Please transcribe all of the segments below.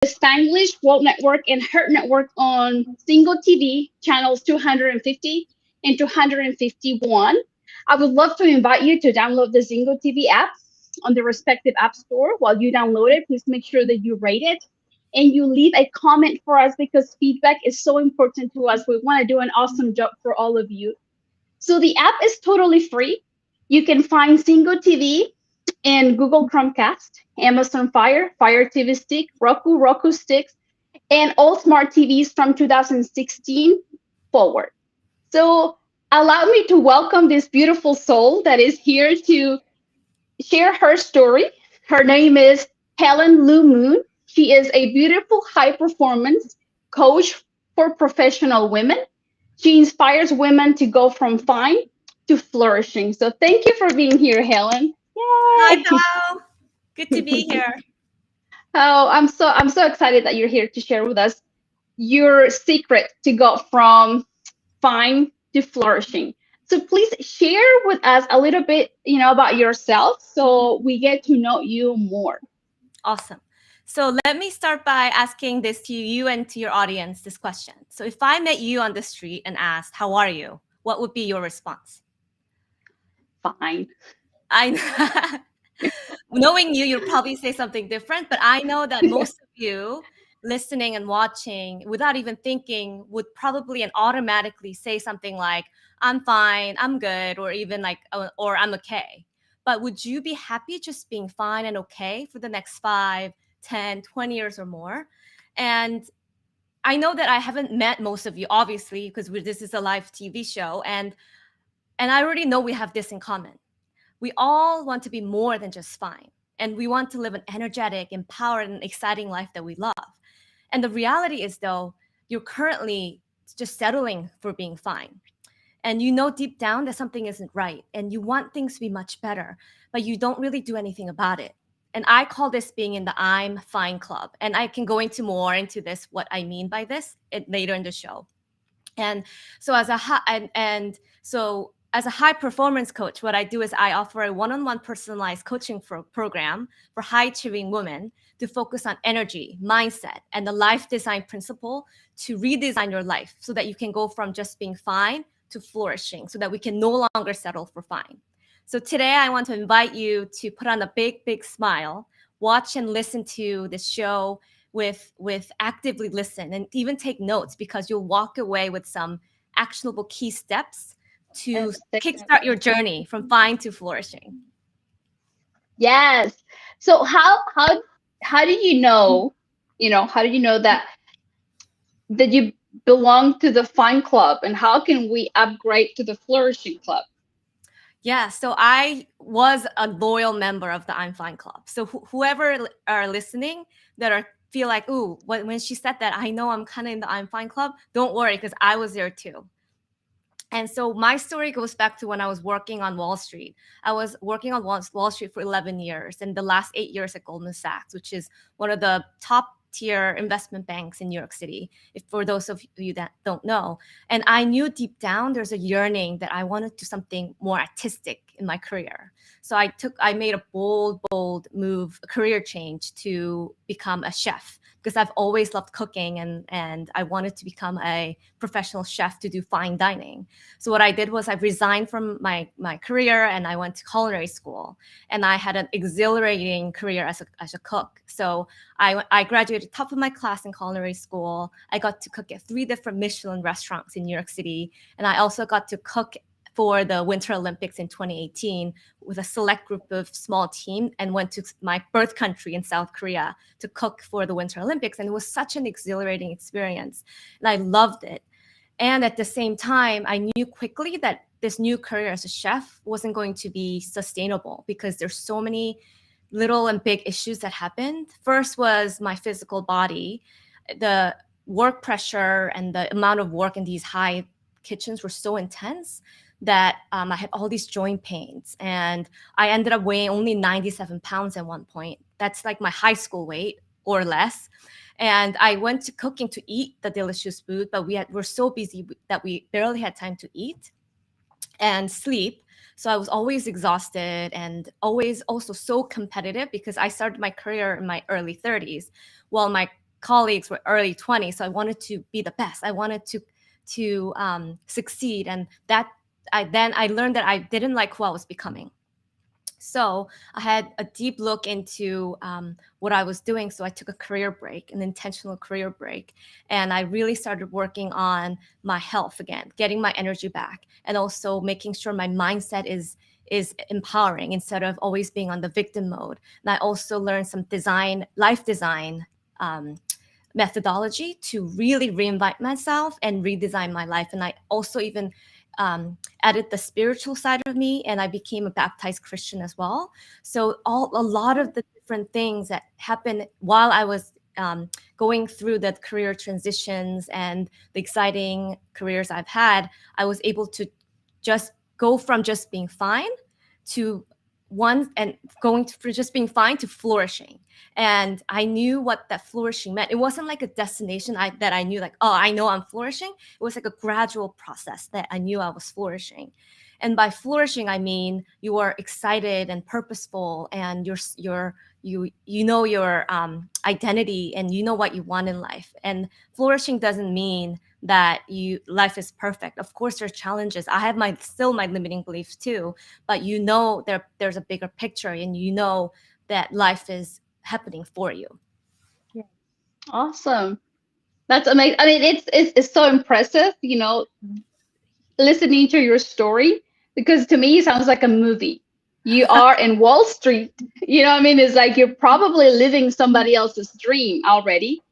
the Spanglish World Network and H.E.R Network on Zingo TV channels 250 and 251. I would love to invite you to download the Zingo TV app on the respective app store. While you download it, please make sure that you rate it and you leave a comment for us because feedback is so important to us. We want to do an awesome job for all of you. So the app is totally free. You can find Zingo TV in Google Chromecast, Amazon Fire, Fire TV Stick, Roku Sticks, and all smart TVs from 2016 forward. So allow me to welcome this beautiful soul that is here to share her story. Her name is Helen Lee Moon. She is a beautiful high performance coach for professional women. She inspires women to go from fine to flourishing. So thank you for being here, Helen. Hi, Yay! Val. Good to be here. Oh, I'm so excited that you're here to share with us your secret to go from fine to flourishing. So please share with us a little bit, about yourself so we get to know you more. Awesome. So let me start by asking this to you and to your audience, this question. So if I met you on the street and asked, how are you? What would be your response? Fine. I knowing you, you'll probably say something different, but I know that most of you listening and watching without even thinking would probably and automatically say something like, I'm fine, I'm good, or even like, or I'm okay. But would you be happy just being fine and okay for the next 5, 10, 20 years or more? And I know that I haven't met most of you, obviously, because this is a live TV show. And I already know we have this in common. We all want to be more than just fine. And we want to live an energetic, empowered, and exciting life that we love. And the reality is, though, you're currently just settling for being fine. And you know deep down that something isn't right. And you want things to be much better, but you don't really do anything about it. And I call this being in the I'm fine club. And I can go into more into this, what I mean by this later in the show. And so as a high performance coach, what I do is I offer a one-on-one personalized coaching program for high achieving women to focus on energy, mindset, and the life design principle to redesign your life so that you can go from just being fine to flourishing, so that we can no longer settle for fine. So today I want to invite you to put on a big, big smile, watch and listen to this show with actively listen and even take notes, because you'll walk away with some actionable key steps to Yes, kickstart your definitely. journey from fine to flourishing. Yes. So how do you know, how do you know that you belong to the fine club and how can we upgrade to the flourishing club? Yeah, so I was a loyal member of the I'm Fine Club. So whoever are listening that are feel like, ooh, when she said that, I know I'm kind of in the I'm Fine Club. Don't worry, because I was there too. And so my story goes back to when I was working on Wall Street. I was working on Wall Street for 11 years, and the last 8 years at Goldman Sachs, which is one of the top tier investment banks in New York City, if for those of you that don't know. And I knew deep down there's a yearning that I wanted to do something more artistic in my career. So I made a bold move, a career change to become a chef, because I've always loved cooking and I wanted to become a professional chef to do fine dining. So what I did was I resigned from my career and I went to culinary school, and I had an exhilarating career as a cook. So I graduated top of my class in culinary school. I got to cook at 3 different Michelin restaurants in New York City, and I also got to cook for the Winter Olympics in 2018 with a select group of small team, and went to my birth country in South Korea to cook for the Winter Olympics. And it was such an exhilarating experience, and I loved it. And at the same time, I knew quickly that this new career as a chef wasn't going to be sustainable, because there's so many little and big issues that happened. First was my physical body. The work pressure and the amount of work in these high kitchens were so intense that I had all these joint pains, and I ended up weighing only 97 pounds at one point. That's like my high school weight or less. And I went to cooking to eat the delicious food, but we're so busy that we barely had time to eat and sleep. So I was always exhausted and always also so competitive, because I started my career in my early 30s, while my colleagues were early 20s, so I wanted to be the best. I wanted to succeed, and that I learned that I didn't like who I was becoming. So I had a deep look into what I was doing. So I took a career break, an intentional career break, and I really started working on my health again, getting my energy back, and also making sure my mindset is empowering instead of always being on the victim mode. And I also learned some life design methodology to really reinvent myself and redesign my life. And I also even added the spiritual side of me, and I became a baptized Christian as well. So a lot of the different things that happened while I was going through the career transitions and the exciting careers I've had, I was able to just go from just being fine to just being fine to flourishing. And I knew what that flourishing meant. It wasn't like a destination that I knew, like, oh, I know I'm flourishing. It was like a gradual process that I knew I was flourishing. And by flourishing, I mean you are excited and purposeful, and you know your identity, and you know what you want in life. And flourishing doesn't mean that life is perfect. Of course, there's challenges. I have still my limiting beliefs too, but you know there's a bigger picture, and you know that life is happening for you. Yeah. Awesome. That's amazing. I mean, it's so impressive, listening to your story, because to me it sounds like a movie. You are in Wall Street. I mean? It's like you're probably living somebody else's dream already,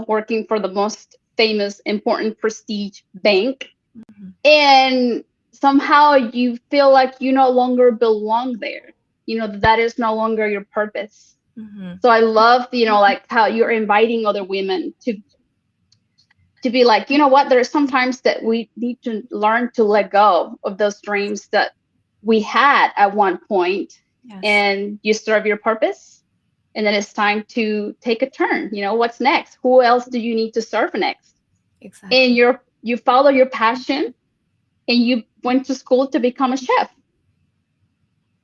working for the most famous, important, prestige bank. Mm-hmm. And somehow you feel like you no longer belong there. That is no longer your purpose. Mm-hmm. So I love, like how you're inviting other women to be like, you know what, there's sometimes that we need to learn to let go of those dreams that we had at one point. Yes. And you serve your purpose, and then it's time to take a turn. What's next? Who else do you need to serve next? Exactly. And you follow your passion, and you went to school to become a chef,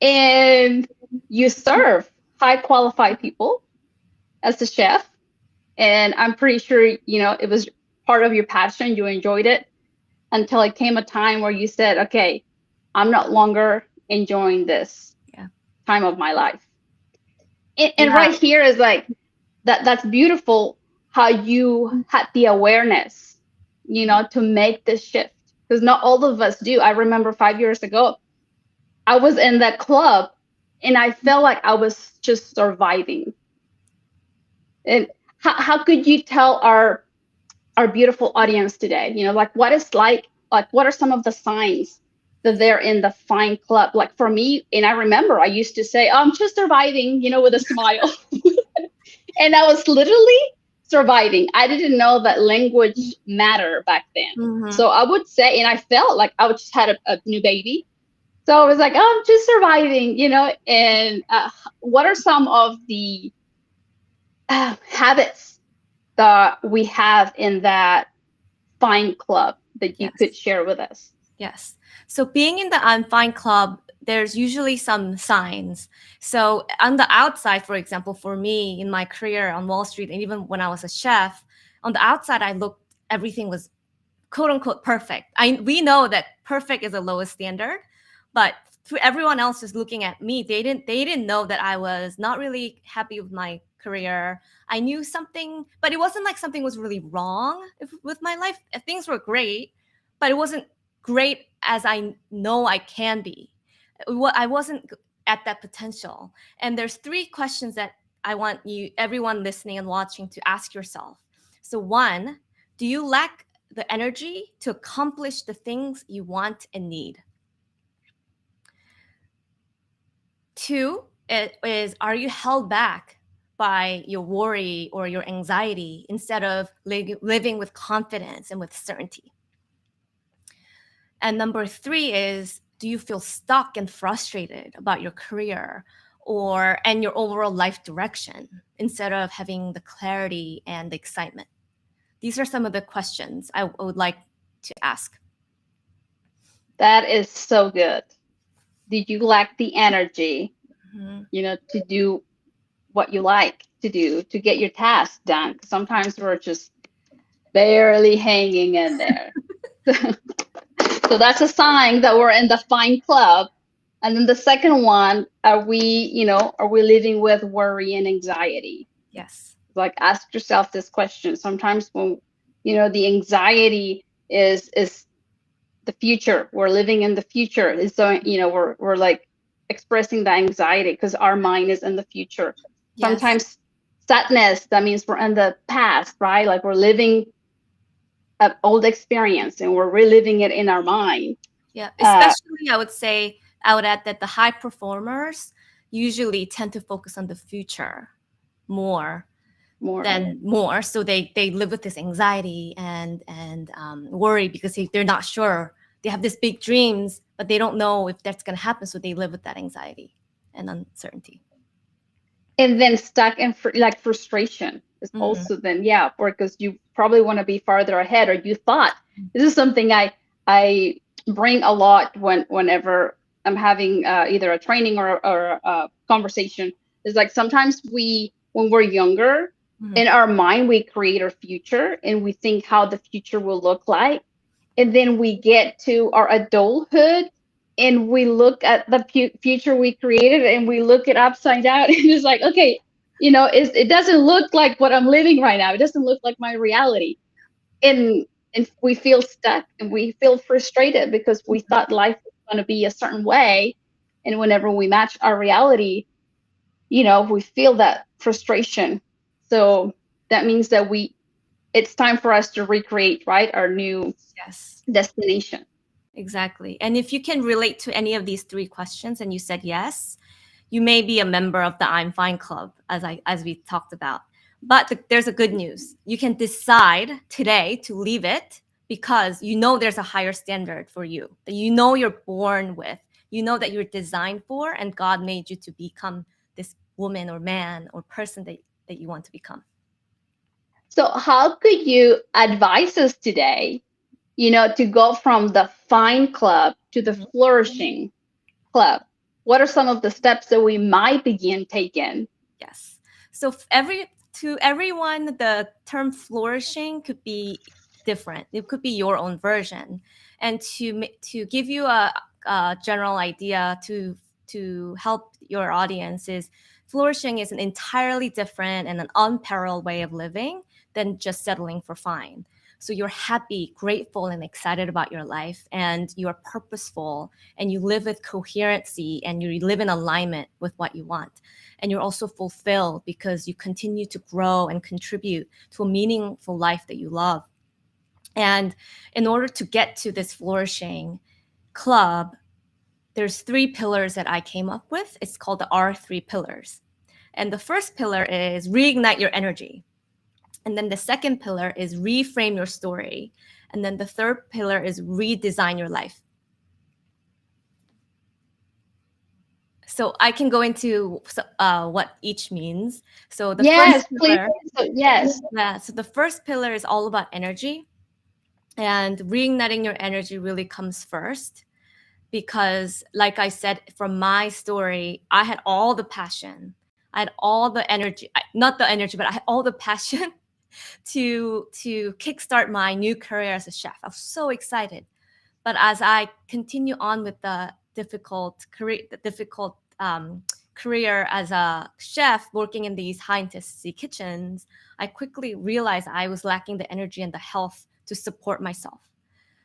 and you serve high qualified people as a chef. And I'm pretty sure, it was part of your passion. You enjoyed it until it came a time where you said, okay, I'm not longer enjoying this time of my life. And right here is like, that's beautiful how you had the awareness, to make this shift. Because not all of us do. I remember 5 years ago, I was in that club and I felt like I was just surviving. And how could you tell our beautiful audience today, like what are some of the signs that they're in the fine club? Like for me, and I remember I used to say, oh, I'm just surviving, with a smile. And I was literally surviving. I didn't know that language mattered back then. Mm-hmm. So I would say, and I felt like I just had a new baby. So I was like, oh, I'm just surviving, and what are some of the habits that we have in that fine club that you could share with us? Yes. So being in the I'm Fine Club, there's usually some signs. So on the outside, for example, for me in my career on Wall Street, and even when I was a chef, on the outside, everything was quote unquote perfect. We know that perfect is the lowest standard, but for everyone else just looking at me, they didn't know that I was not really happy with my career. I knew something, but it wasn't like something was really wrong with my life. Things were great, but it wasn't great as I know I can be. I wasn't at that potential. And there's 3 questions that I want everyone listening and watching, to ask yourself. So 1, do you lack the energy to accomplish the things you want and need? 2 is, are you held back by your worry or your anxiety instead of living with confidence and with certainty? And number 3 is, do you feel stuck and frustrated about your career and your overall life direction instead of having the clarity and the excitement? These are some of the questions I would like to ask. That is so good. Did you lack the energy, Mm-hmm. to do what you like, to do to get your task done. Sometimes we're just barely hanging in there. So that's a sign that we're in the fine club. And then the second one, are we living with worry and anxiety? Yes. Like ask yourself this question. Sometimes when the anxiety is the future. We're living in the future. Is so we're like expressing the anxiety because our mind is in the future. Yes. Sometimes sadness, that means we're in the past, right? Like we're living an old experience and we're reliving it in our mind. Yeah. Especially, I would add that the high performers usually tend to focus on the future more. So they live with this anxiety and worry because they're not sure. They have these big dreams, but they don't know if that's going to happen. So they live with that anxiety and uncertainty. And then stuck in like frustration is also then because you probably want to be farther ahead, or you thought this is something I bring a lot whenever I'm having either a training or a conversation. Is like sometimes when we're younger, in our mind we create our future and we think how the future will look like, and then we get to our adulthood and we look at the future we created and we look it upside down and it's like, okay, it doesn't look like what I'm living right now. It doesn't look like my reality. And we feel stuck and we feel frustrated because we thought life was going to be a certain way, and whenever we match our reality, we feel that frustration. So that means that it's time for us to recreate, right, our new destination. Exactly. And if you can relate to any of these three questions and you said yes, you may be a member of the I'm Fine Club, as we talked about. But there's a good news. You can decide today to leave it because there's a higher standard for you that you're born with, that you're designed for, and God made you to become this woman or man or person that you want to become. So how could you advise us today, to go from the fine club to the flourishing club? What are some of the steps that we might begin taking? Yes. So to everyone, the term flourishing could be different. It could be your own version. And to give you a general idea to help your audience is flourishing is an entirely different and an unparalleled way of living than just settling for fine. So you're happy, grateful, and excited about your life, and you are purposeful, and you live with coherency, and you live in alignment with what you want. And you're also fulfilled because you continue to grow and contribute to a meaningful life that you love. And in order to get to this flourishing club, there's 3 pillars that I came up with. It's called the R3 pillars. And the first pillar is reignite your energy. And then the second pillar is reframe your story. And then the third pillar is redesign your life. So I can go into what each means. So the first pillar, yes. Yeah. So the first pillar is all about energy, and reigniting your energy really comes first, because, like I said, from my story, I had all the passion, I had all the energy, not the energy, but I had all the passion to kickstart my new career as a chef. I was so excited. But as I continue on with the difficult career as a chef, working in these high intensity kitchens, I quickly realized I was lacking the energy and the health to support myself.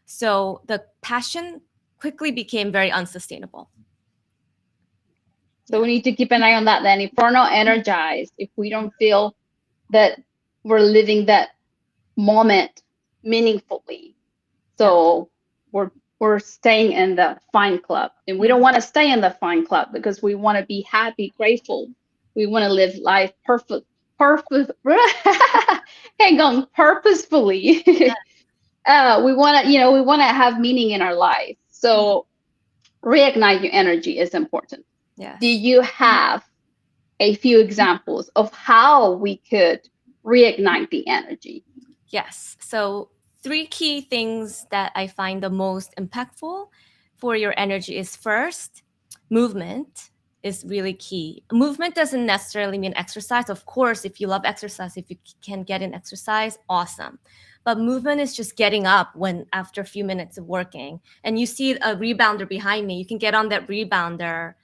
So the passion quickly became very unsustainable. So we need to keep an eye on that then. If we're not energized, if we don't feel that we're living that moment meaningfully, so we're staying in the fine club, and we don't want to stay in the fine club because we want to be happy, grateful. We want to live life hang on, purposefully. We want to have meaning in our life. So reignite your energy is important. Yes. Do you have a few examples of how we could reignite the energy? Yes. So 3 key things that I find the most impactful for your energy is, first, movement. is really key. Movement doesn't necessarily mean exercise. Of course, if you love exercise, if you can get in exercise, awesome. But movement is just getting up when after a few minutes of working, and you see a rebounder behind me. You can get on that rebounder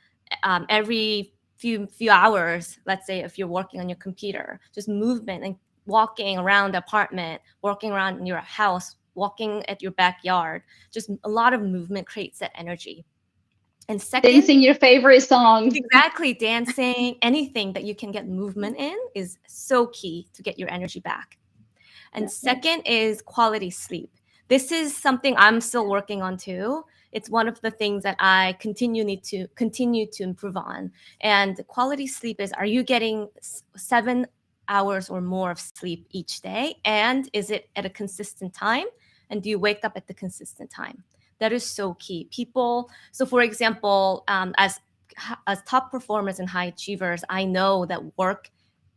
every few hours. Let's say if you're working on your computer, just movement and walking around the apartment, walking around your house, walking at your backyard. Just a lot of movement creates that energy. And second, Dancing your favorite song. exactly, dancing, anything that you can get movement in is so key to get your energy back. And second is quality sleep. This is something I'm still working on too. It's one of the things that I continue to improve on. And quality sleep is, are you getting 7 hours or more of sleep each day? And is it at a consistent time? And do you wake up at the consistent time? That is so key. People, so for example, as top performers and high achievers, I know that work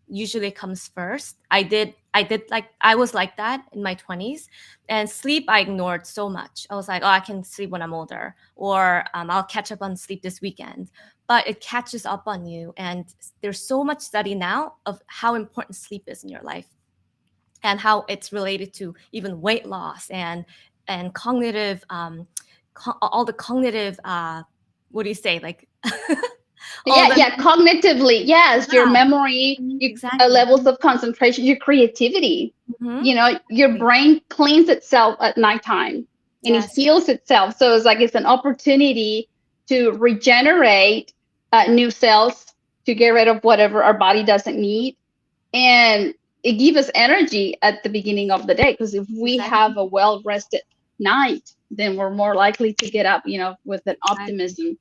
usually comes first. I was like that in my 20s, and sleep I ignored so much. I was like, oh, I can sleep when I'm older, or I'll catch up on sleep this weekend. But it catches up on you, and there's so much study now of how important sleep is in your life, and how it's related to even weight loss and cognitive, all the cognitive, what do you say, like Yeah, cognitively, yes, your memory, your exactly. levels of concentration, your creativity. Mm-hmm. Your brain cleans itself at nighttime, and it heals itself. So it's like it's an opportunity to regenerate new cells, to get rid of whatever our body doesn't need, and it gives us energy at the beginning of the day. Because if we have a well-rested night, then we're more likely to get up, with an optimism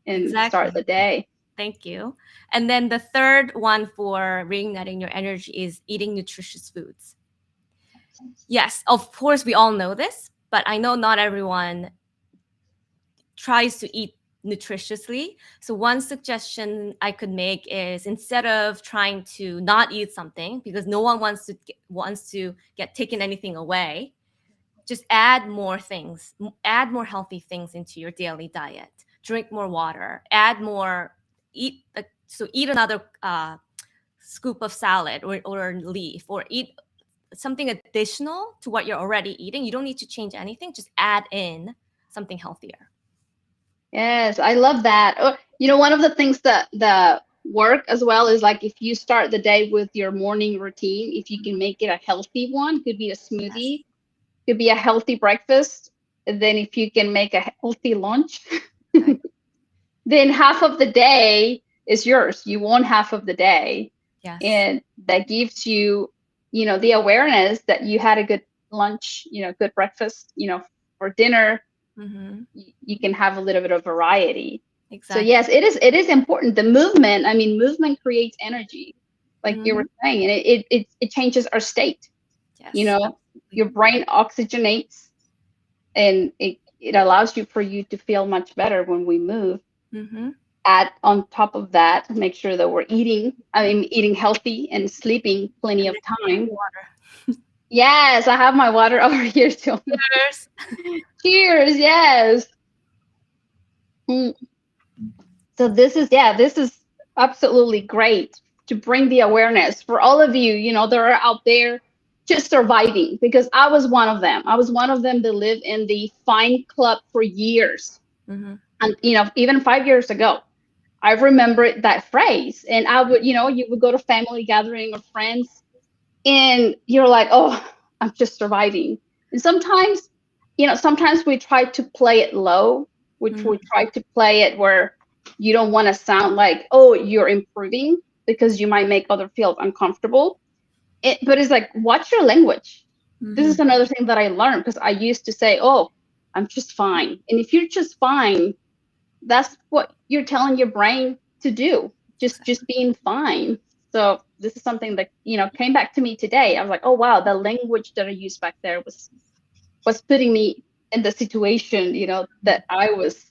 and start the day. Thank you. And then the third one for reigniting your energy is eating nutritious foods. Yes, of course, we all know this, but I know not everyone tries to eat nutritiously. So one suggestion I could make is, instead of trying to not eat something, because no one wants to get taken anything away, just add more things, add more healthy things into your daily diet. Drink more water, eat another scoop of salad or leaf, or eat something additional to what you're already eating. You don't need to change anything, just add in something healthier. Yes, I love that. One of the things that work as well is, like, if you start the day with your morning routine, if you can make it a healthy one, could be a smoothie, could be a healthy breakfast. And then if you can make a healthy lunch, then half of the day is yours. You won half of the day. Yes. And that gives you, the awareness that you had a good lunch, good breakfast, for dinner. Mm-hmm. You can have a little bit of variety. Exactly. So yes, it is important. The movement, movement creates energy, like you were saying, and it changes our state. Yes. Your brain oxygenates, and it allows for you to feel much better when we move. Mm-hmm. Add on top of that, make sure that we're eating healthy and sleeping plenty of time. Water. Yes, I have my water over here too. Cheers. Cheers. Yes. So this is absolutely great to bring the awareness for all of you, that are out there just surviving, because I was one of them. I was one of them that lived in the mFineClub for years. Mm-hmm. And, even 5 years ago, I remember that phrase. And I would, you would go to family gathering or friends, and you're like, oh, I'm just surviving. And sometimes we try to play it low, which we try to play it where you don't want to sound like, oh, you're improving, because you might make others feel uncomfortable. But it's like, watch your language. This is another thing that I learned, because I used to say, oh, I'm just fine. And if you're just fine, that's what you're telling your brain to do. Just being fine. So this is something that, came back to me today. I was like, oh, wow, the language that I used back there was putting me in the situation, that I was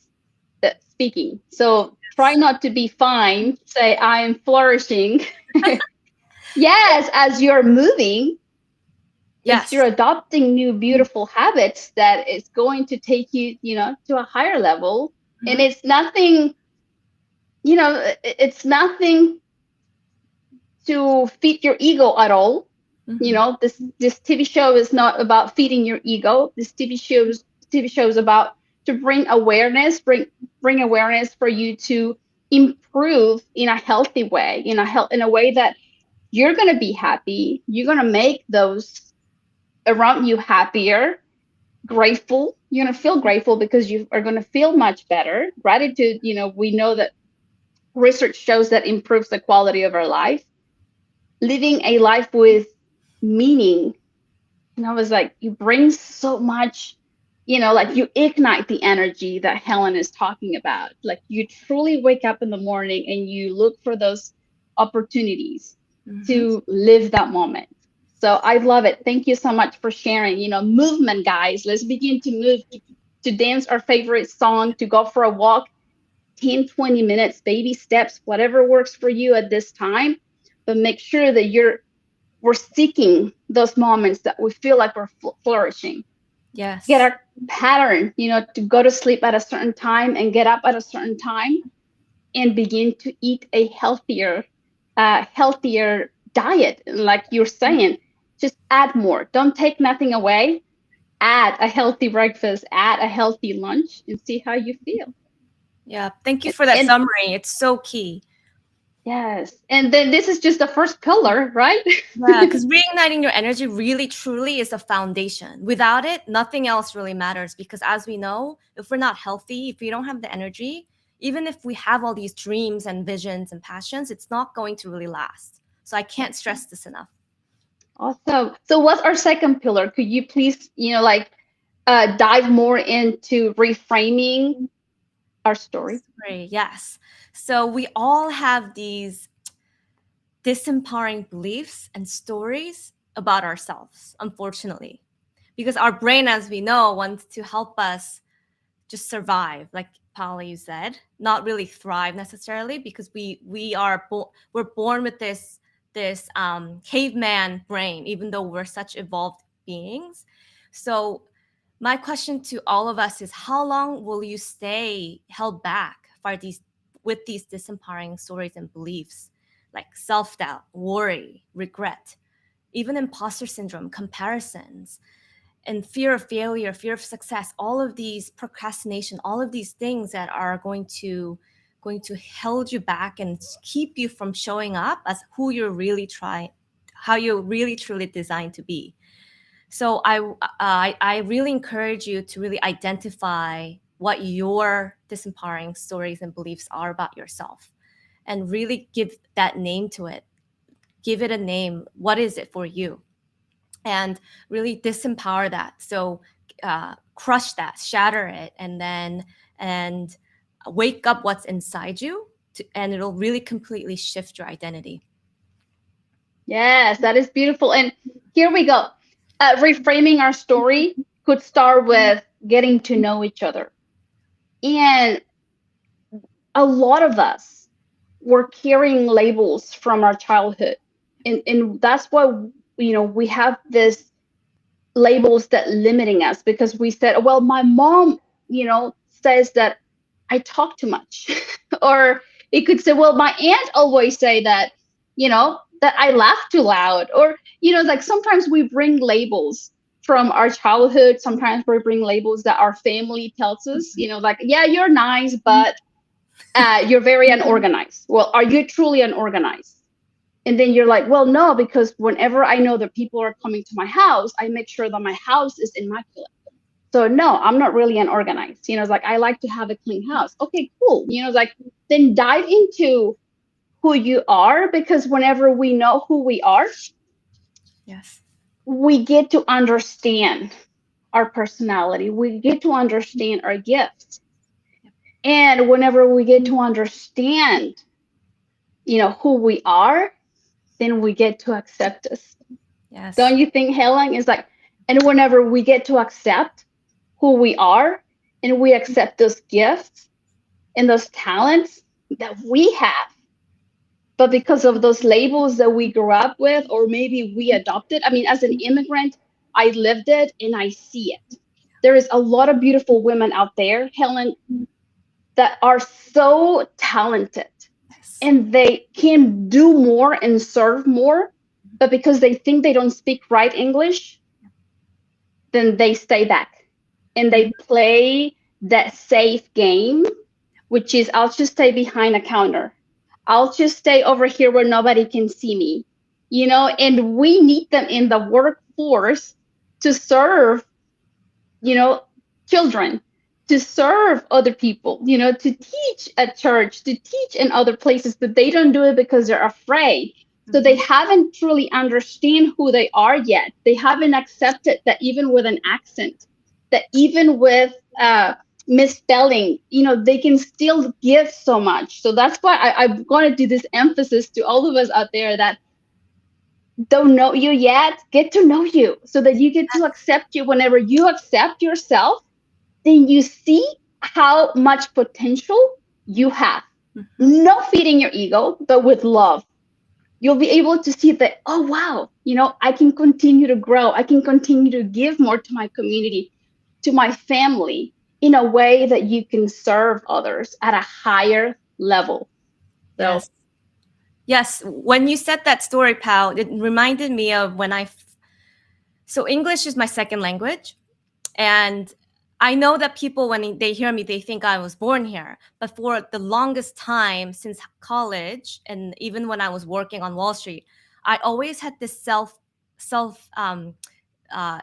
speaking. So try not to be fine. Say, I am flourishing. Yes, as you're moving, as you're adopting new beautiful habits, that is going to take you, to a higher level. And it's nothing, it's nothing to feed your ego at all. Mhm. This TV show is not about feeding your ego. This TV show is about to bring awareness for you to improve in a healthy way, in a way that you're gonna be happy. You're gonna make those around you happier, grateful. You're gonna feel grateful because you are gonna feel much better. Gratitude, we know that research shows that improves the quality of our life. Living a life with meaning, I was like, you bring so much, like you ignite the energy that Helen is talking about. Like you truly wake up in the morning and you look for those opportunities Mhm. to live that moment. So I love it. Thank you so much for sharing. Movement, guys. Let's begin to move, to dance our favorite song, to go for a walk, 10, 20 minutes, baby steps, whatever works for you at this time. But make sure that we're seeking those moments that we feel like we're flourishing. Get Yes. our pattern, to go to sleep at a certain time and get up at a certain time, and begin to eat a healthier diet. Like you're saying, just add more. Don't take nothing away. Add a healthy breakfast, add a healthy lunch, and see how you feel. Yeah. Thank you And, for that and summary. It's so key. yes, and then this is just the first pillar, right? Yeah, because reigniting your energy really truly is a foundation. Without it, nothing else really matters. Because as we know, if we're not healthy, if we don't have the energy, even if we have all these dreams and visions and passions, it's not going to really last. So I can't stress this enough. Awesome. So what's our second pillar? Could you please, dive more into reframing our story? Sorry, yes. So we all have these disempowering beliefs and stories about ourselves, unfortunately. Because our brain, as we know, wants to help us just survive, like Paula, you said, not really thrive necessarily, because we're born with this caveman brain, even though we're such evolved beings. So my question to all of us is, how long will you stay held back for these with these disempowering stories and beliefs, like self-doubt, worry, regret, even imposter syndrome, comparisons, and fear of failure, fear of success, all of these procrastination, all of these things that are going to hold you back and keep you from showing up as who you're really trying, how you're really truly designed to be. So I really encourage you to really identify what your disempowering stories and beliefs are about yourself, and really give that name to it. Give it a name. What is it for you? And really disempower that. So crush that, shatter it, and wake up what's inside you, and it'll really completely shift your identity. Yes, that is beautiful. And here we go. Reframing our story could start with getting to know each other. And a lot of us were carrying labels from our childhood. And that's why, we have this labels that limiting us, because we said, well, my mom, says that I talk too much. Or it could say, well, my aunt always say that, that I laugh too loud. Or, like sometimes we bring labels from our childhood. Sometimes we bring labels that our family tells us, like, yeah, you're nice, but you're very unorganized. Well, are you truly unorganized? And then you're like, well, no, because whenever I know that people are coming to my house, I make sure that my house is immaculate. So no, I'm not really unorganized. It's like, I like to have a clean house. Okay, cool. It's like, then dive into who you are, because whenever we know who we are, Yes. we get to understand our personality. We get to understand our gifts. And whenever we get to understand, who we are, then we get to accept us. Yes. Don't you think, Helen? Is like, and whenever we get to accept who we are, and we accept those gifts and those talents that we have, but because of those labels that we grew up with, or maybe we adopted. I mean, as an immigrant, I lived it and I see it. There is a lot of beautiful women out there, Helen, that are so talented. and they can do more and serve more, but because they think they don't speak right English, then they stay back and Mhm. they play that safe game, which is I'll just stay behind a counter. I'll just stay over here where nobody can see me, and we need them in the workforce to serve, you know, children, to serve other people, to teach at church, to teach in other places, but they don't do it because they're afraid. So they Mhm. haven't truly understand who they are yet. They haven't accepted that even with an accent, that even with misspelling, they can still give so much. So that's why I'm going to do this emphasis to all of us out there that don't know you yet, get to know you so that you get to accept you. Whenever you accept yourself, then you see how much potential you have. Mhm. No feeding your ego, but with love. You'll be able to see that, oh, wow, I can continue to grow. I can continue to give more to my community, to my family, in a way that you can serve others at a higher level. So, Yes. Yes. When you said that story, Pal, it reminded me of so English is my second language. And I know that people, when they hear me, they think I was born here. But for the longest time since college, and even when I was working on Wall Street, I always had this self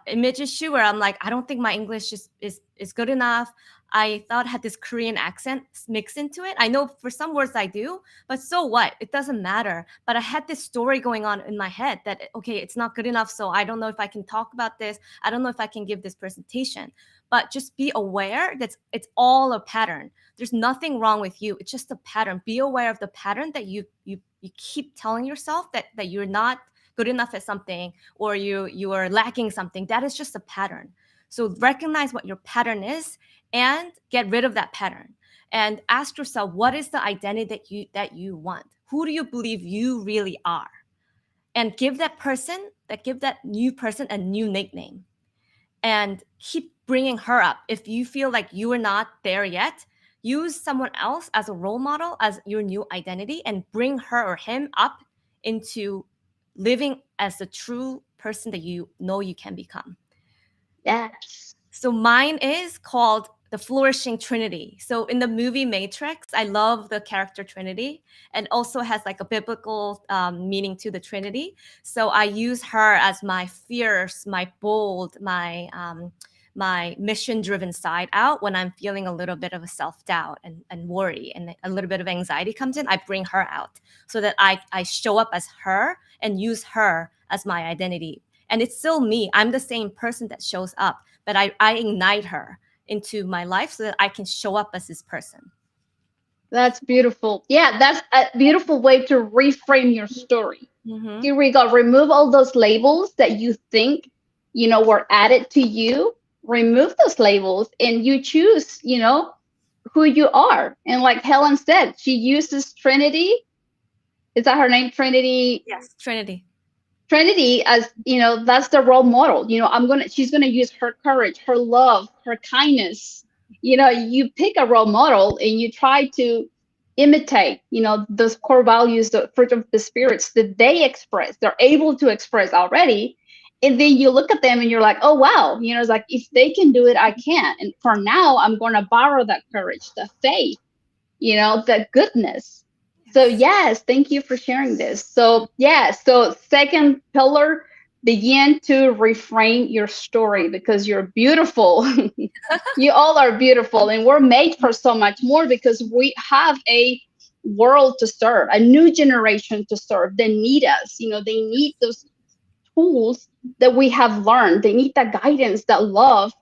image issue where I'm like, I don't think my English is good enough. I thought I had this Korean accent mixed into it. I know for some words I do, but so what? It doesn't matter. But I had this story going on in my head that okay, it's not good enough, so I don't know if I can talk about this. I don't know if I can give this presentation. But just be aware that it's all a pattern. There's nothing wrong with you. It's just a pattern. Be aware of the pattern that you keep telling yourself that you're not good enough at something or you are lacking something. That is just a pattern. So recognize what your pattern is and get rid of that pattern and ask yourself, what is the identity that you want? Who do you believe you really are? And give that new person a new nickname and keep bringing her up. If you feel like you are not there yet, use someone else as a role model, as your new identity, and bring her or him up into living as the true person that you know you can become. yes. So mine is called the Flourishing Trinity. So in the movie Matrix, I love the character Trinity, and also has like a biblical meaning to the Trinity. So I use her as my fierce, my bold, my mission-driven side out when I'm feeling a little bit of a self-doubt and worry and a little bit of anxiety comes in. I bring her out so that I show up as her and use her as my identity. And it's still me. I'm the same person that shows up, but I ignite her into my life so that I can show up as this person. That's beautiful. Yeah, that's a beautiful way to reframe your story. Mm-hmm. Here we go. Remove all those labels that you think, were added to you. Remove those labels and you choose, who you are. And like Helen said, she uses Trinity. Is that her name? Trinity. Yes, Trinity. Trinity as, that's the role model. She's gonna use her courage, her love, her kindness. You pick a role model and you try to imitate, those core values, the fruit of the spirits that they're able to express already. And then you look at them and you're like, oh wow, it's like if they can do it, I can. And for now, I'm gonna borrow that courage, the faith, the goodness. So Yes. yes, thank you for sharing this. So yeah, so second pillar, begin to reframe your story because you're beautiful. You all are beautiful and we're made for so much more because we have a world to serve, a new generation to serve. They need us, they need those tools that we have learned. They need that guidance, that love,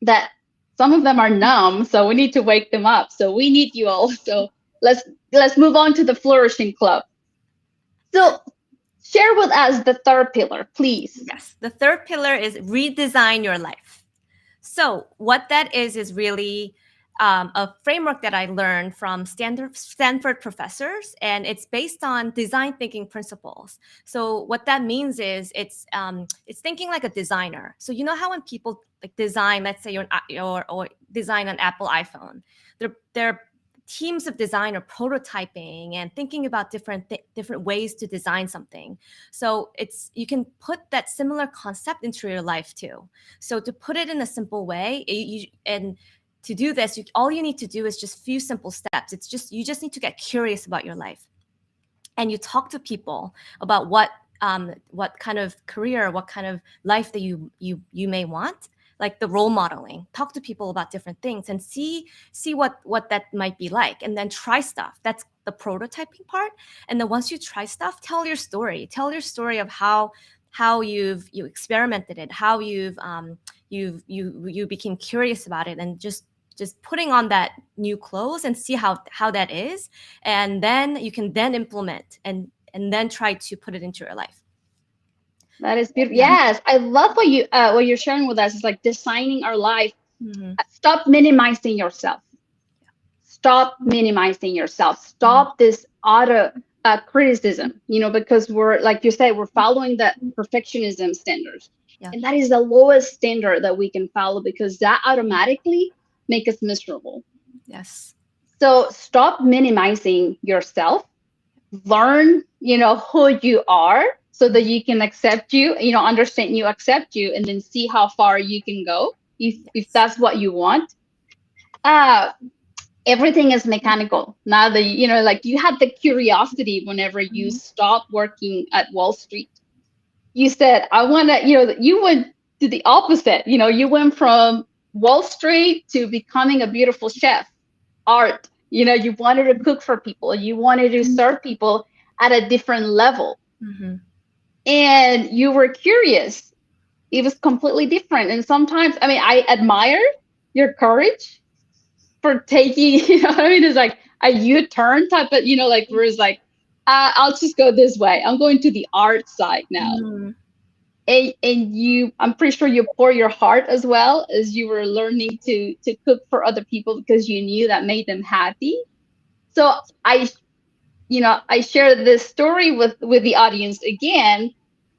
that some of them are numb, so we need to wake them up. So we need you all. So let's let's move on to the flourishing club. So share with us the third pillar, please. Yes. The third pillar is redesign your life. So what that is really a framework that I learned from Stanford professors, and it's based on design thinking principles. So what that means is it's thinking like a designer. So you know how when people like design, let's say or design an Apple iPhone, they're teams of designer prototyping and thinking about different ways to design something. So you can put that similar concept into your life too. So to put it in a simple way, and to do this, all you need to do is just few simple steps. You just need to get curious about your life, and you talk to people about what kind of career, what kind of life that you may want, like the role modeling. Talk to people about different things and see what that might be like, and then try stuff. That's the prototyping part. And then once you try stuff, tell your story. Tell your story of how you experimented it, how you became curious about it, and just putting on that new clothes and see how that is, and then you can then implement and then try to put it into your life. That is beautiful. Yeah. Yes, I love what you're sharing with us. It's like designing our life. Mm-hmm. Stop minimizing yourself. Stop minimizing yourself. Stop this auto criticism. Because we're, like you said, we're following that perfectionism standards, and that is the lowest standard that we can follow, because that automatically make us miserable. Yes. So stop minimizing yourself. Learn, who you are, so that you can accept you, understand you, accept you, and then see how far you can go if that's what you want. Everything is mechanical. Now that, like you had the curiosity whenever you stopped working at Wall Street. You said, I want to, you went to the opposite. You went from Wall Street to becoming a beautiful chef, art. You wanted to cook for people. You wanted to serve people at a different level. Mm-hmm. And you were curious. It was completely different. And sometimes, I admire your courage for taking, it's like a U-turn type of, like where it's like, I'll just go this way. I'm going to the art side now. Mm-hmm. And I'm pretty sure you pour your heart as well as you were learning to cook for other people, because you knew that made them happy. So I share this story with the audience again,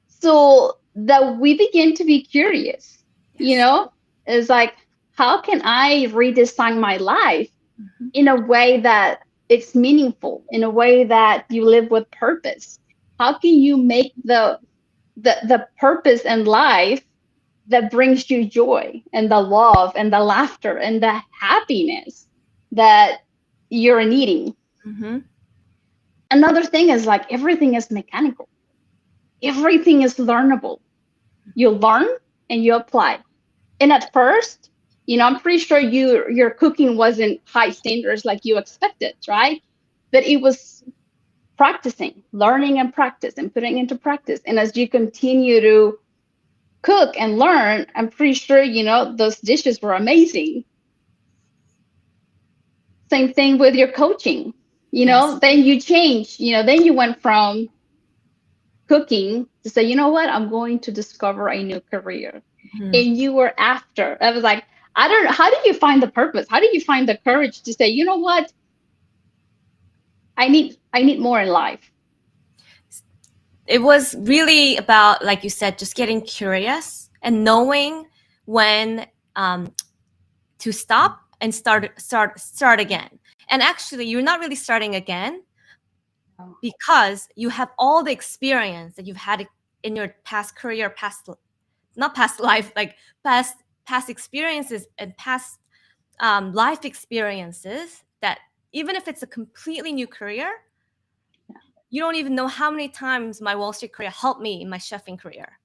so that we begin to be curious. It's like, how can I redesign my life in a way that it's meaningful, in a way that you live with purpose? How can you make the purpose in life that brings you joy and the love and the laughter and the happiness that you're needing? Mm-hmm. Another thing is, like, everything is mechanical. Everything is learnable. You learn and you apply. And at first, I'm pretty sure your cooking wasn't high standards like you expected, right? But it was practicing, learning and practice and putting into practice. And as you continue to cook and learn, I'm pretty sure, those dishes were amazing. Same thing with your coaching. Yes. Then you change, then you went from cooking to say, what, I'm going to discover a new career. Mm-hmm. And you were after. I was like, I don't know. How do you find the purpose? How do you find the courage to say, what? I need more in life. It was really about, like you said, just getting curious and knowing when to stop and start again. And actually, you're not really starting again, because you have all the experience that you've had in your past career, not past life, like past experiences and past life experiences, that even if it's a completely new career, you don't even know how many times my Wall Street career helped me in my chefing career.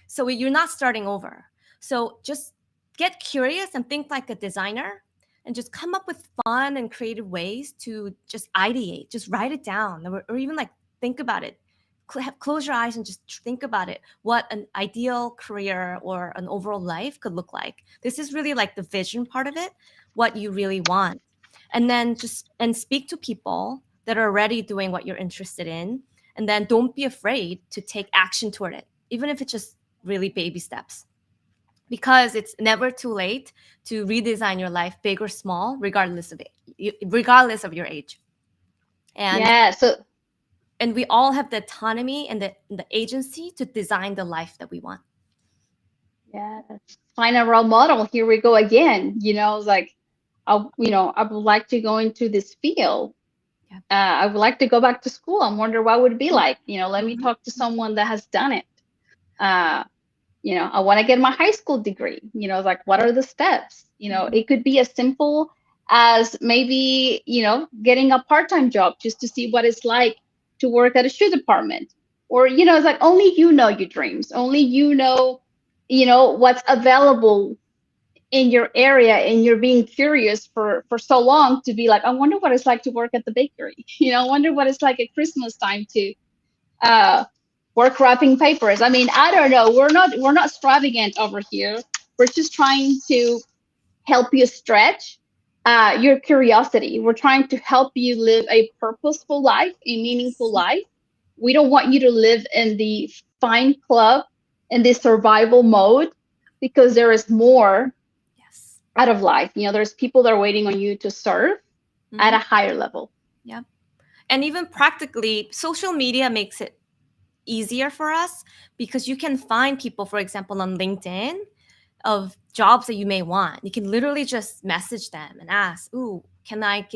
So you're not starting over. So just get curious and think like a designer, and just come up with fun and creative ways to just ideate, just write it down, or even like think about it. Close your eyes and just think about it, what an ideal career or an overall life could look like. This is really like the vision part of it, what you really want. And then and speak to people that are already doing what you're interested in. And then don't be afraid to take action toward it, even if it's just really baby steps. Because it's never too late to redesign your life, big or small, regardless of your age. And and we all have the autonomy and the agency to design the life that we want. Yeah, find a role model. Here we go again. Like, I would like to go into this field. Yeah. I would like to go back to school. I wonder what would it be like. Let me Mhm. talk to someone that has done it. Uh, I want to get my high school degree. Like, what are the steps? Mhm. It could be as simple as maybe, getting a part-time job just to see what it's like to work at a shoe department. Or, it's like only you know your dreams. Only what's available in your area, and you're being curious for so long to be like, I wonder what it's like to work at the bakery. I wonder what it's like at Christmas time to uh, work wrapping papers. I mean, I don't know. We're not extravagant over here. We're just trying to help you stretch your curiosity. We're trying to help you live a purposeful life, a meaningful life. We don't want you to live in the fine club, in the survival mode, because there is more Yes. out of life. There's people that are waiting on you to serve at Mhm. a higher level. Yeah. And even practically, social media makes it easier for us because you can find people, for example, on LinkedIn of jobs that you may want. You can literally just message them and ask, "Ooh, can I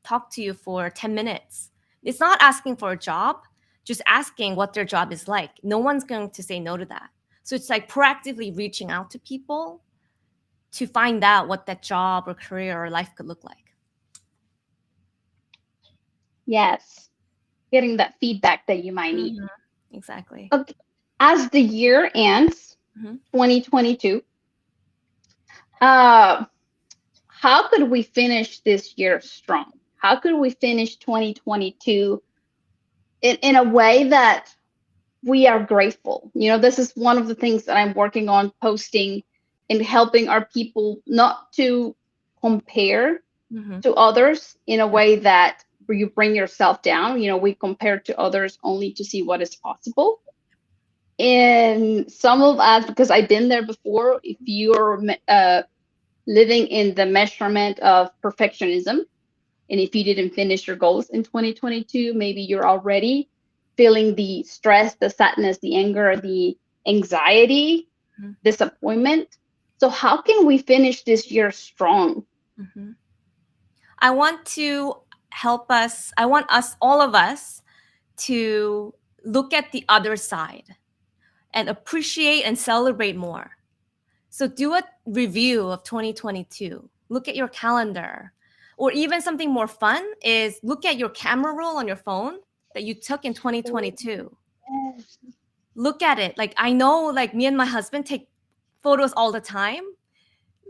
talk to you for 10 minutes?" It's not asking for a job, just asking what their job is like. No one's going to say no to that. So it's like proactively reaching out to people to find out what that job or career or life could look like. Yes, getting that feedback that you might need. Mhm. Exactly. Okay. As the year ends, Mhm. 2022, uh, how could we finish this year strong? How could we finish 2022 in a way that we are grateful? This is one of the things that I'm working on posting and helping our people not to compare Mhm. to others in a Yep. way that where you bring yourself down. We compare to others only to see what is possible. And some of us, because I've been there before, if you're living in the measurement of perfectionism, and if you didn't finish your goals in 2022, maybe you're already feeling the stress, the sadness, the anger, the anxiety, Mhm. disappointment. So, how can we finish this year strong? Mhm. I want to help us, I want us, all of us, to look at the other side and appreciate and celebrate more. So do a review of 2022. Look at your calendar. Or even something more fun is look at your camera roll on your phone that you took in 2022. Look at it. Like I know like me and my husband take photos all the time.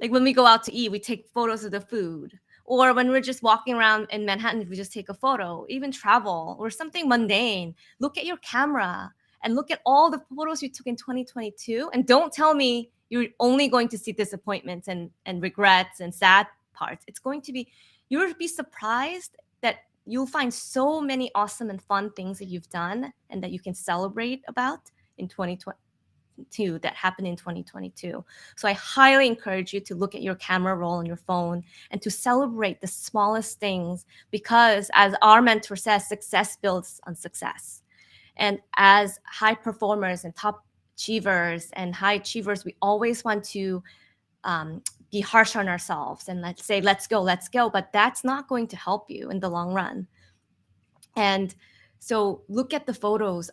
Like when we go out to eat, we take photos of the food. Or when we're just walking around in Manhattan, we just take a photo, even travel or something mundane. Look at your camera and look at all the photos you took in 2022. And don't tell me you're only going to see disappointments and regrets and sad parts. It's going to be, you'll be surprised that you'll find so many awesome and fun things that you've done and that you can celebrate about in 2022 that happened in 2022. So I highly encourage you to look at your camera roll on your phone and to celebrate the smallest things because as our mentor says, success builds on success. And as high performers and top achievers and high achievers, we always want to be harsh on ourselves and let's say, let's go. But that's not going to help you in the long run. And so look at the photos.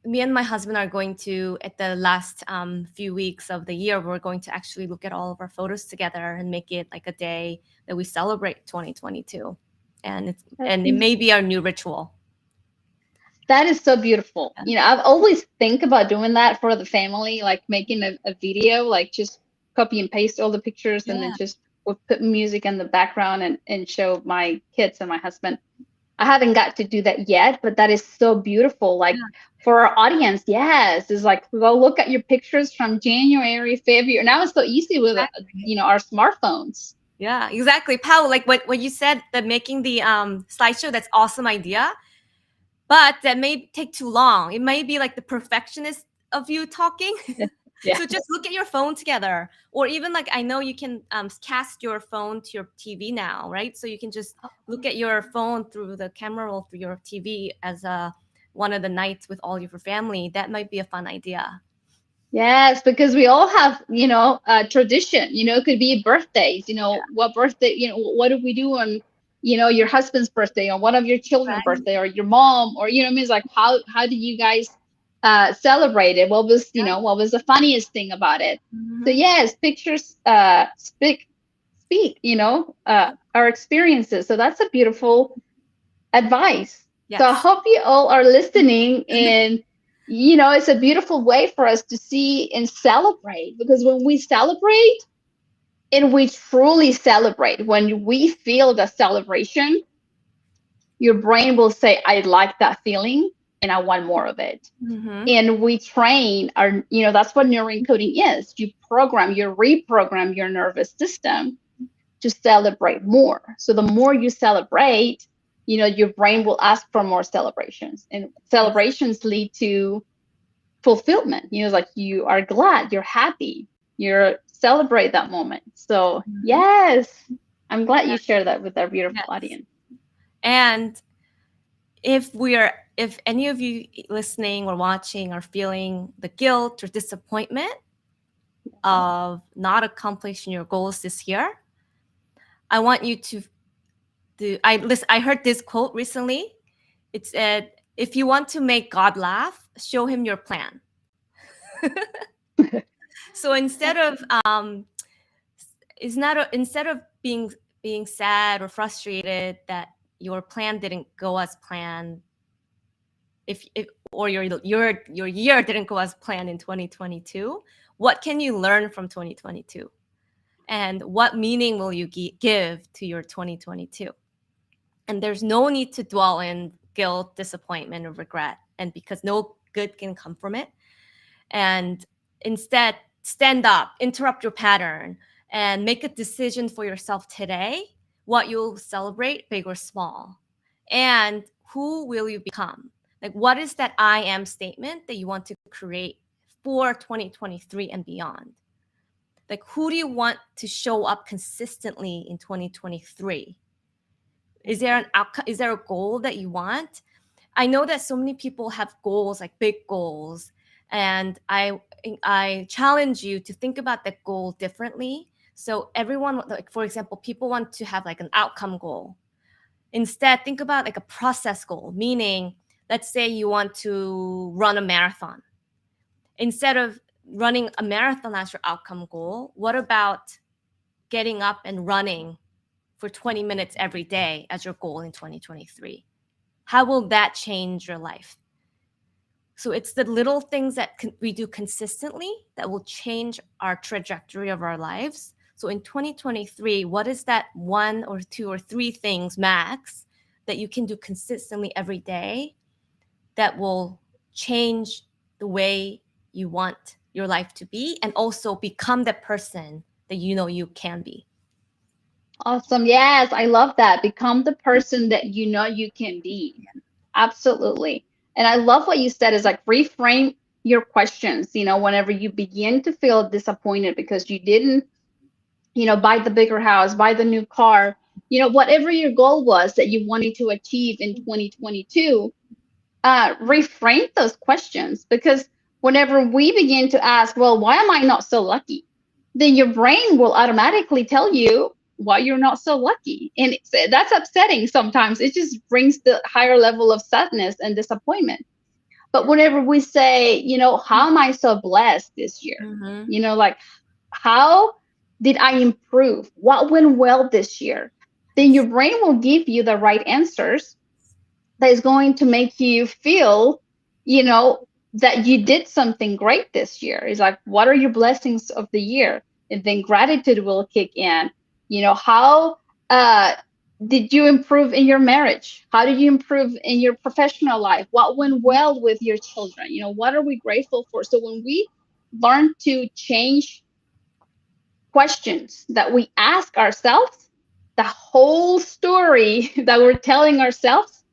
Me and my husband are going to, at the last few weeks of the year, we're going to actually look at all of our photos together and make it like a day that we celebrate 2022. And it may be our new ritual. That is so beautiful. Yeah. I've always think about doing that for the family, like making a video, like just copy and paste all the pictures and then Yeah. just we'll put music in the background and show my kids and my husband. I haven't got to do that yet, but that is so beautiful. Like Yeah. for our audience, yes, it's like go look at your pictures from January, February. Now it's so easy with Exactly. our smartphones. Yeah, exactly. Pao, like what you said, that making the slideshow, that's awesome idea. But that may take too long. It may be like the perfectionist of you talking. Yeah. So just look at your phone together. Or even like I know you can cast your phone to your TV now, right? So you can just look at your phone through the camera roll through your TV as one of the nights with all of your family. That might be a fun idea. Yes, because we all have, a tradition, it could be birthdays, what birthday, what do we do on, your husband's birthday, or one of your children's Right. birthday, or your mom, or, what I mean, it's like, how do you guys celebrate it? What was, what was the funniest thing about it? So Hmm. yes, pictures speak, our experiences. So that's a beautiful advice. So I Yes. hope you all are listening, and it's a beautiful way for us to see and celebrate, because when we celebrate and we truly celebrate, when we feel the celebration, your brain will say, I like that feeling and I want more of it. Hmm. And we train our, that's what neuroencoding is. You reprogram your nervous system to celebrate more. So the more you celebrate, your brain will ask for more celebrations, and celebrations lead to fulfillment. It's like you are glad, you're happy, you're celebrate that moment. So Hmm. yes, I'm glad you shared that with our beautiful Yes. audience. And if any of you listening or watching are feeling the guilt or disappointment of not accomplishing your goals this year, I want you to do. I heard this quote recently. It said, "If you want to make God laugh, show him your plan." So instead of being sad or frustrated that your plan didn't go as planned, if or your year didn't go as planned in 2022, what can you learn from 2022, and what meaning will you give to your 2022? And there's no need to dwell in guilt, disappointment, or regret, and because no good can come from it. And instead, stand up, interrupt your pattern, and make a decision for yourself today what you'll celebrate, big or small. And who will you become? Like, what is that I am statement that you want to create for 2023 and beyond? Like, who do you want to show up consistently in 2023? Is there an outcome? Is there a goal that you want? I know that so many people have goals, like big goals, and I challenge you to think about that goal differently. So everyone, like for example, people want to have like an outcome goal. Instead, think about like a process goal, meaning let's say you want to run a marathon. Instead of running a marathon as your outcome goal, what about getting up and running for 20 minutes every day as your goal in 2023? How will that change your life? So it's the little things that we do consistently that will change our trajectory of our lives. So in 2023, what is that one or two or three things max that you can do consistently every day that will change the way you want your life to be, and also become the person that you know you can be? Awesome. Yes, I love that. Become the person that you know you can be. Absolutely. And I love what you said is like reframe your questions, whenever you begin to feel disappointed because you didn't, buy the bigger house, buy the new car, whatever your goal was that you wanted to achieve in 2022, reframe those questions, because whenever we begin to ask, well, why am I not so lucky? Then your brain will automatically tell you why you're not so lucky. And that's upsetting sometimes. It just brings the higher level of sadness and disappointment. But whenever we say, how am I so blessed this year? Mm-hmm. Like, how did I improve? What went well this year? Then your brain will give you the right answers that is going to make you feel, you know, that you did something great this year. It's like, what are your blessings of the year? And then gratitude will kick in. How uh, did you improve in your marriage? How did you improve in your professional life? What went well with your children? What are we grateful for? So when we learn to change questions that we ask ourselves, the whole story that we're telling ourselves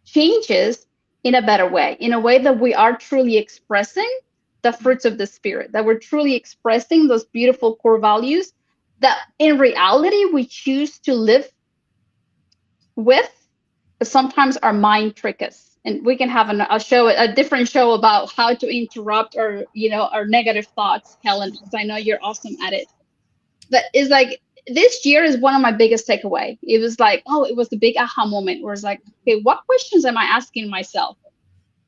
changes in a better way, in a way that we are truly expressing the fruits of the spirit, that we're truly expressing those beautiful core values that in reality we choose to live with, but sometimes our mind tricks us. And we can have a show, a different show about how to interrupt or, our negative thoughts, Helen, because I know you're awesome at it. But it's like this year is one of my biggest takeaway. It was like, oh, it was the big aha moment where it's like, okay, what questions am I asking myself?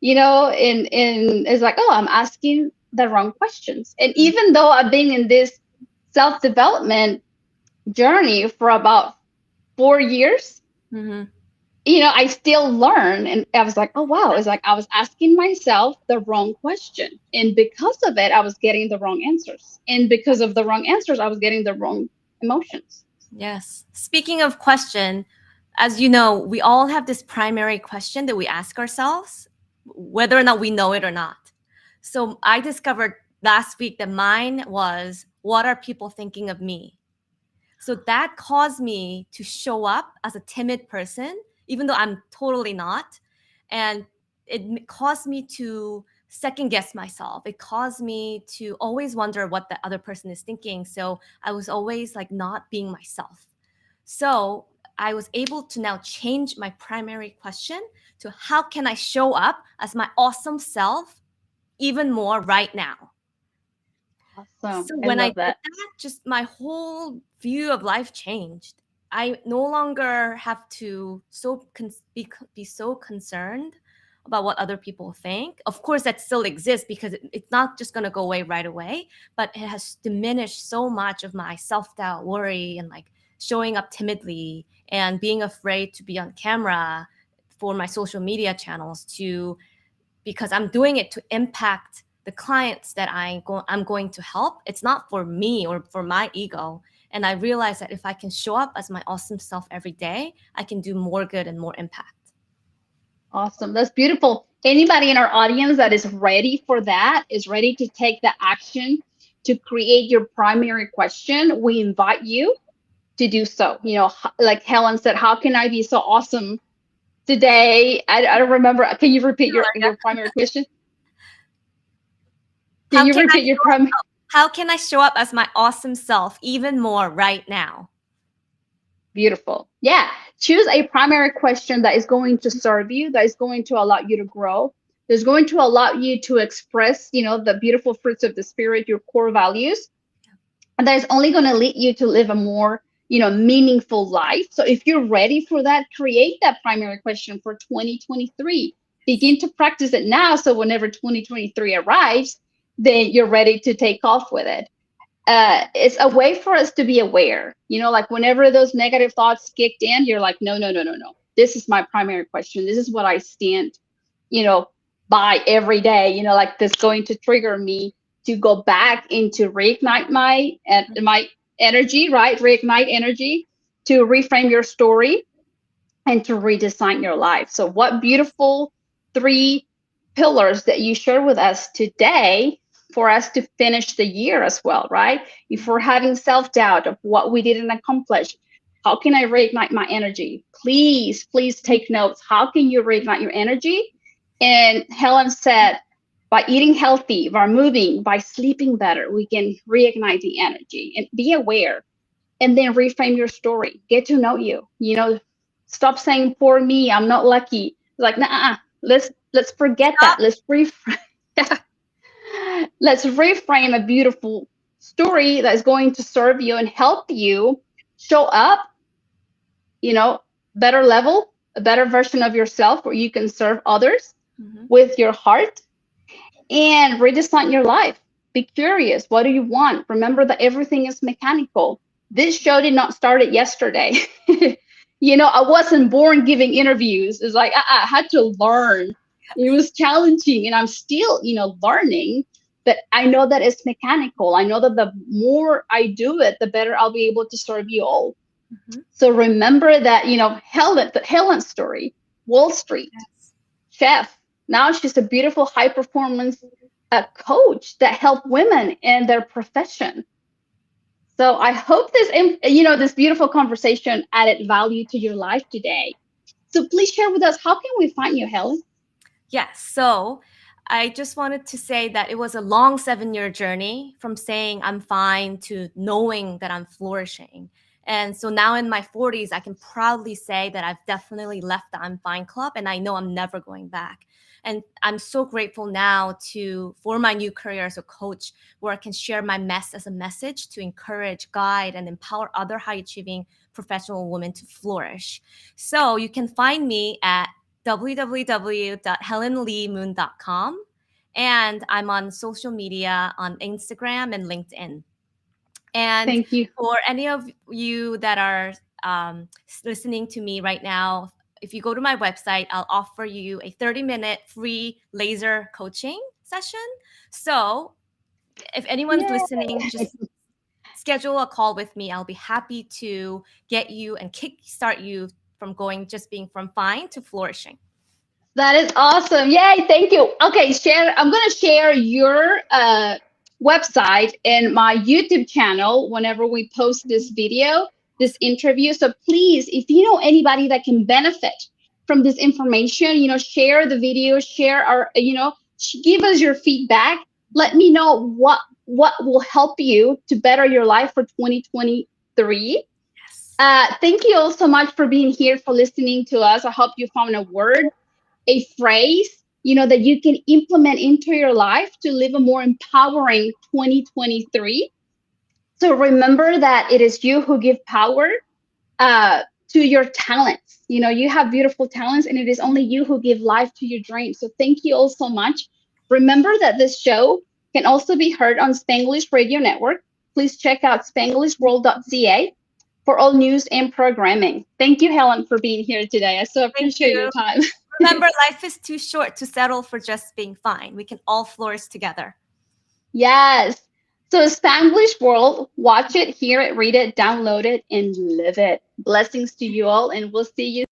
And it's like, oh, I'm asking the wrong questions. And even though I've been in this self-development journey for about 4 years, Mm-hmm. I still learn. And I was like, oh, wow. It's like I was asking myself the wrong question. And because of it, I was getting the wrong answers. And because of the wrong answers, I was getting the wrong emotions. Yes. Speaking of question, as you know, we all have this primary question that we ask ourselves, whether or not we know it or not. So I discovered last week that mine was, what are people thinking of me? So that caused me to show up as a timid person, even though I'm totally not. And it caused me to second guess myself. It caused me to always wonder what the other person is thinking. So I was always like not being myself. So I was able to now change my primary question to, how can I show up as my awesome self even more right now? Awesome. So I when I love did that. that, just my whole view of life changed. I no longer have to be so concerned about what other people think. Of course, that still exists because it's not just going to go away right away, but it has diminished so much of my self-doubt, worry, and like showing up timidly and being afraid to be on camera for my social media channels, to because I'm doing it to impact the clients that I'm going to help. It's not for me or for my ego. And I realize that if I can show up as my awesome self every day, I can do more good and more impact. Awesome. That's beautiful. Anybody in our audience that is ready for that, is ready to take the action to create your primary question, we invite you to do so. Like Helen said, how can I be so awesome today? I don't remember. Can you repeat your primary question? Can How you can I repeat your primary? how can I show up as my awesome self even more right now? Beautiful. Yeah. Choose a primary question that is going to serve you, that is going to allow you to grow, that's going to allow you to express, the beautiful fruits of the spirit, your core values. And that is only going to lead you to live a more, meaningful life. So if you're ready for that, create that primary question for 2023. Begin to practice it now. So whenever 2023 arrives, then you're ready to take off with it. It's a way for us to be aware. Like whenever those negative thoughts kicked in, you're like, no, no, no, no, no. This is my primary question. This is what I stand, you know, by every day. Like this going to trigger me to go back into reignite my energy, right? Reignite energy, to reframe your story and to redesign your life. So, what beautiful three pillars that you share with us today for us to finish the year as well, right? If we're having self doubt of what we didn't accomplish, how can I reignite my energy? Please, please take notes. How can you reignite your energy? And Helen said, by eating healthy, by moving, by sleeping better, we can reignite the energy and be aware, and then reframe your story. Get to know you. Stop saying poor me, I'm not lucky. Like, nah, let's forget that. Let's reframe. Let's reframe a beautiful story that is going to serve you and help you show up, you know, better level, a better version of yourself where you can serve others with your heart and redesign your life. Be curious. What do you want? Remember that everything is mechanical. This show did not start it yesterday. I wasn't born giving interviews. It's like I had to learn. It was challenging, and I'm still, learning. But I know that it's mechanical. I know that the more I do it, the better I'll be able to serve you all. So remember that, Helen's story, Wall Street, chef. Now she's a beautiful high performance coach that help women in their profession. So I hope this beautiful conversation added value to your life today. So please share with us, how can we find you, Helen? Yes. So I just wanted to say that it was a long 7-year journey from saying I'm fine to knowing that I'm flourishing. And so now in my 40s, I can proudly say that I've definitely left the I'm Fine Club, and I know I'm never going back. And I'm so grateful now for my new career as a coach, where I can share my mess as a message to encourage, guide, and empower other high achieving professional women to flourish. So you can find me at www.helenleemoon.com. And I'm on social media on Instagram and LinkedIn. And Thank you. for any of you that are listening to me right now, if you go to my website, I'll offer you a 30-minute free laser coaching session. So if anyone's Yeah. listening, just schedule a call with me. I'll be happy to get you and kickstart you from being from fine to flourishing. That is awesome. Yay, thank you. Okay, I'm gonna share your website and my YouTube channel whenever we post this video, this interview. So please, if you know anybody that can benefit from this information, share the video, share our, give us your feedback. Let me know what will help you to better your life for 2023. Yes. Thank you all so much for being here, for listening to us. I hope you found a word, a phrase, that you can implement into your life to live a more empowering 2023. So remember that it is you who give power to your talents. You have beautiful talents, and it is only you who give life to your dreams. So thank you all so much. Remember that this show can also be heard on Spanglish Radio Network. Please check out spanglishworld.ca for all news and programming. Thank you, Helen, for being here today. I so Thank appreciate your you. time. Remember, life is too short to settle for just being fine. We can all flourish together. Yes. So Spanglish World, watch it, hear it, read it, download it, and live it. Blessings to you all, and we'll see you